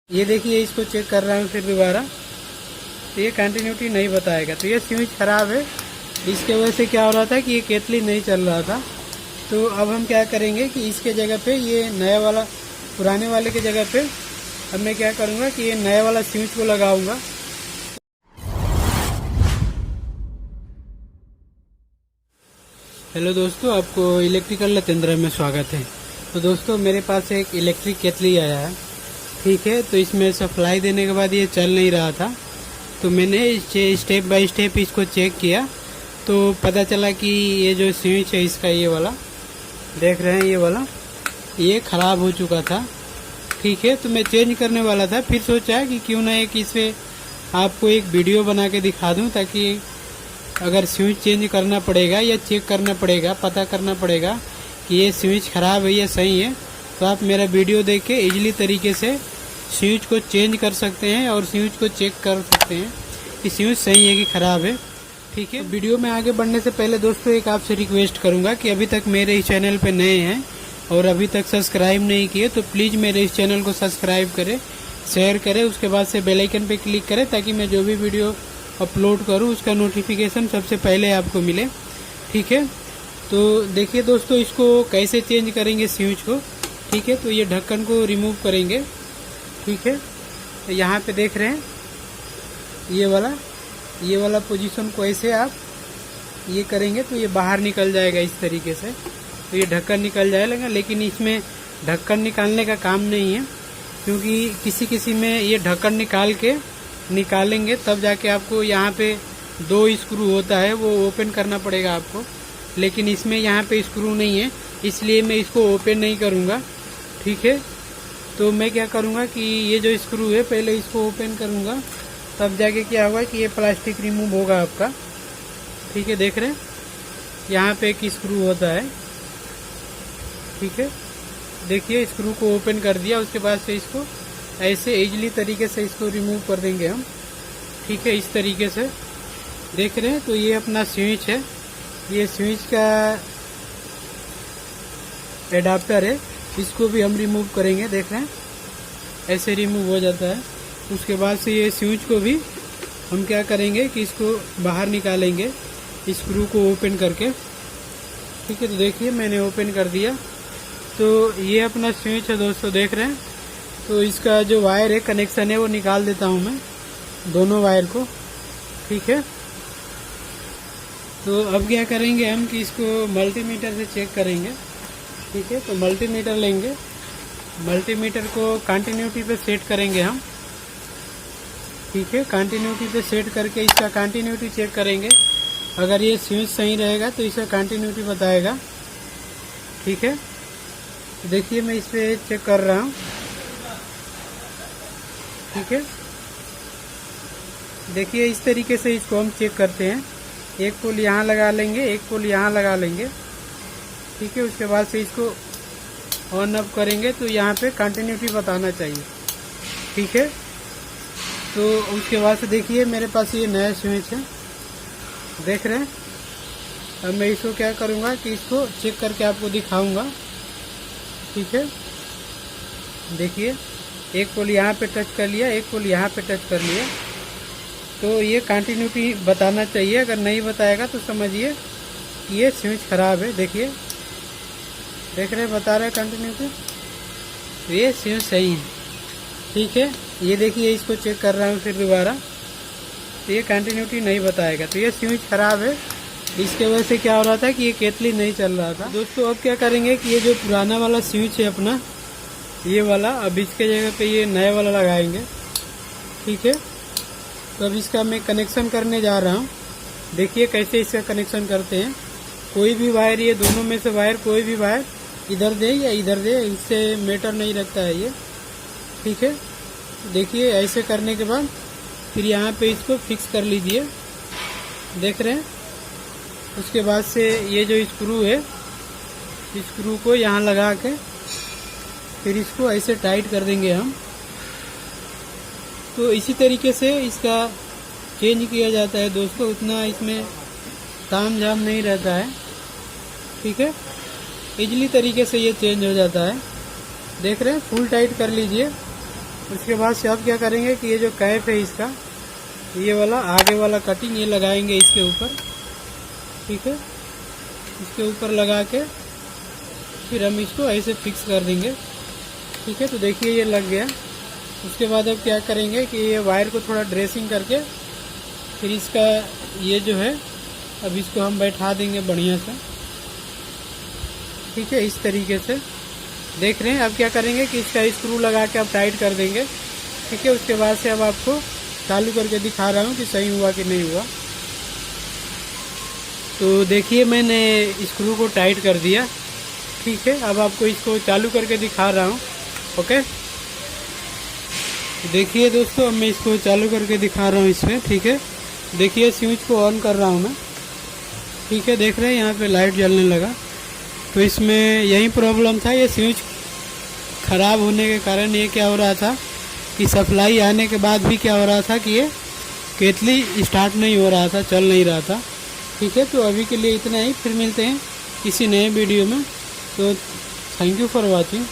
ये देखिए इसको चेक कर रहा हूँ फिर दोबारा, तो ये कंटिन्यूटी नहीं बताएगा। तो ये स्विच खराब है, इसके वजह से क्या हो रहा था कि ये केतली नहीं चल रहा था। तो अब हम क्या करेंगे कि इसके जगह पे ये नया वाला, पुराने वाले के जगह पे अब मैं क्या करूँगा कि ये नया वाला स्विच को लगाऊंगा। हेलो दोस्तों, आपको इलेक्ट्रिकल लतेंद्र में स्वागत है। तो दोस्तों मेरे पास एक इलेक्ट्रिक केतली आया है, ठीक है। तो इसमें सप्लाई देने के बाद ये चल नहीं रहा था, तो मैंने स्टेप बाय स्टेप इसको चेक किया। तो पता चला कि ये जो स्विच है इसका, ये वाला देख रहे हैं, ये वाला ये ख़राब हो चुका था, ठीक है। तो मैं चेंज करने वाला था, फिर सोचा कि क्यों ना एक इससे आपको एक वीडियो बना के दिखा दूं, ताकि अगर स्विच चेंज करना पड़ेगा या चेक करना पड़ेगा, पता करना पड़ेगा कि ये स्विच ख़राब है या सही है, तो आप मेरा वीडियो देख के इजीली तरीके से स्विच को चेंज कर सकते हैं और स्विच को चेक कर सकते हैं कि स्विच सही है कि ख़राब है, ठीक है। वीडियो में आगे बढ़ने से पहले दोस्तों एक आपसे रिक्वेस्ट करूंगा कि अभी तक मेरे इस चैनल पे नए हैं और अभी तक सब्सक्राइब नहीं किए तो प्लीज़ मेरे इस चैनल को सब्सक्राइब करें, शेयर करें, उसके बाद से बेल आइकन पे क्लिक करें, ताकि मैं जो भी वीडियो अपलोड करूं उसका नोटिफिकेशन सबसे पहले आपको मिले, ठीक है। तो देखिए दोस्तों, इसको कैसे चेंज करेंगे स्विच को, ठीक है। तो ये ढक्कन को रिमूव करेंगे, ठीक है। तो यहाँ पे देख रहे हैं ये वाला पोजीशन को ऐसे आप ये करेंगे तो ये बाहर निकल जाएगा इस तरीके से, तो ये ढक्कन निकल जाएगा। लेकिन इसमें ढक्कन निकालने का काम नहीं है, क्योंकि किसी में ये ढक्कन निकालेंगे तब जाके आपको यहाँ पे 2 स्क्रू होता है, वो ओपन करना पड़ेगा आपको। लेकिन इसमें यहाँ पे स्क्रू नहीं है, इसलिए मैं इसको ओपन नहीं करूँगा, ठीक है। तो मैं क्या करूँगा कि ये जो स्क्रू है पहले इसको ओपन करूँगा, तब जाके क्या होगा कि ये प्लास्टिक रिमूव होगा आपका, ठीक है। देख रहे हैं यहाँ पे एक स्क्रू होता है, ठीक है। देखिए स्क्रू को ओपन कर दिया, उसके बाद से इसको ऐसे इजीली तरीके से इसको रिमूव कर देंगे हम, ठीक है, इस तरीके से। देख रहे हैं, तो ये अपना स्विच है, ये स्विच का एडाप्टर है, इसको भी हम रिमूव करेंगे। देख रहे हैं ऐसे रिमूव हो जाता है। उसके बाद से ये स्विच को भी हम क्या करेंगे कि इसको बाहर निकालेंगे स्क्रू को ओपन करके, ठीक है। तो देखिए मैंने ओपन कर दिया, तो ये अपना स्विच है दोस्तों, देख रहे हैं। तो इसका जो वायर है, कनेक्शन है, वो निकाल देता हूँ मैं, दोनों वायर को, ठीक है। तो अब क्या करेंगे हम कि इसको मल्टीमीटर से चेक करेंगे, ठीक है। तो मल्टीमीटर लेंगे, मल्टीमीटर को कंटिन्यूटी पे सेट करेंगे हम, ठीक है। कंटिन्यूटी पे सेट करके इसका कंटिन्यूटी चेक करेंगे। अगर ये स्विच सही रहेगा तो इसका कंटिन्यूटी बताएगा, ठीक है। तो देखिए मैं इस पे चेक कर रहा हूँ, ठीक है। देखिए इस तरीके से इसको हम चेक करते हैं। एक पोल यहाँ लगा लेंगे, एक पोल यहाँ लगा लेंगे, ठीक है। उसके बाद से इसको ऑन अप करेंगे तो यहाँ पे कंटिन्यूटी बताना चाहिए, ठीक है। तो उसके बाद से देखिए मेरे पास ये नया स्विच है, देख रहे हैं। अब मैं इसको क्या करूँगा कि इसको चेक करके आपको दिखाऊंगा, ठीक है। देखिए एक पोल यहाँ पे टच कर लिया, एक पोल यहाँ पे टच कर लिया, तो ये कंटिन्यूटी बताना चाहिए। अगर नहीं बताएगा तो समझिए कि ये स्विच खराब है। देखिए देख रहे हैं, बता रहे हैं कंटिन्यूटी, तो ये स्विच सही है, ठीक है। ये देखिए इसको चेक कर रहा हूँ फिर दोबारा, तो ये कंटिन्यूटी नहीं बताएगा, तो ये स्विच खराब है। इसके वजह से क्या हो रहा था कि ये केतली नहीं चल रहा था। दोस्तों अब क्या करेंगे कि ये जो पुराना वाला स्विच है अपना, ये वाला, अब इसके जगह पे ये नया वाला लगाएंगे, ठीक है। तो अब इसका मैं कनेक्शन करने जा रहा हूँ। देखिए कैसे इसका कनेक्शन करते हैं। कोई भी वायर, ये दोनों में से वायर कोई भी वायर इधर दे या इधर दे, इससे मैटर नहीं रखता है ये, ठीक है। देखिए ऐसे करने के बाद फिर यहाँ पे इसको फिक्स कर लीजिए, देख रहे हैं। उसके बाद से ये जो स्क्रू है, स्क्रू को यहाँ लगा के फिर इसको ऐसे टाइट कर देंगे हम। तो इसी तरीके से इसका चेंज किया जाता है दोस्तों, उतना इसमें ताम झाम नहीं रहता है, ठीक है। इजीली तरीके से ये चेंज हो जाता है। देख रहे हैं, फुल टाइट कर लीजिए, उसके बाद से अब क्या करेंगे कि ये जो कैप है इसका, ये वाला आगे वाला कटिंग ये लगाएंगे इसके ऊपर, ठीक है। इसके ऊपर लगा के फिर हम इसको ऐसे फिक्स कर देंगे, ठीक है। तो देखिए ये लग गया। उसके बाद अब क्या करेंगे कि ये वायर को थोड़ा ड्रेसिंग करके फिर इसका ये जो है अब इसको हम बैठा देंगे बढ़िया से, ठीक है। इस तरीके से देख रहे हैं। अब क्या करेंगे कि इसका स्क्रू लगा के अब टाइट कर देंगे, ठीक है। उसके बाद से अब आपको चालू करके दिखा रहा हूँ कि सही हुआ कि नहीं हुआ। तो देखिए मैंने स्क्रू को टाइट कर दिया, ठीक है। अब आपको इसको चालू करके दिखा रहा हूँ, ओके। देखिए दोस्तों, अब मैं इसको चालू करके दिखा रहा हूँ इसमें, ठीक है। देखिए स्विच को ऑन कर रहा हूँ मैं, ठीक है। देख रहे हैं यहाँ पे लाइट जलने लगा। तो इसमें यही प्रॉब्लम था, ये स्विच ख़राब होने के कारण ये क्या हो रहा था कि सप्लाई आने के बाद भी क्या हो रहा था कि ये केतली स्टार्ट नहीं हो रहा था, चल नहीं रहा था, ठीक है। तो अभी के लिए इतना ही, फिर मिलते हैं किसी नए वीडियो में। तो थैंक यू फॉर वॉचिंग।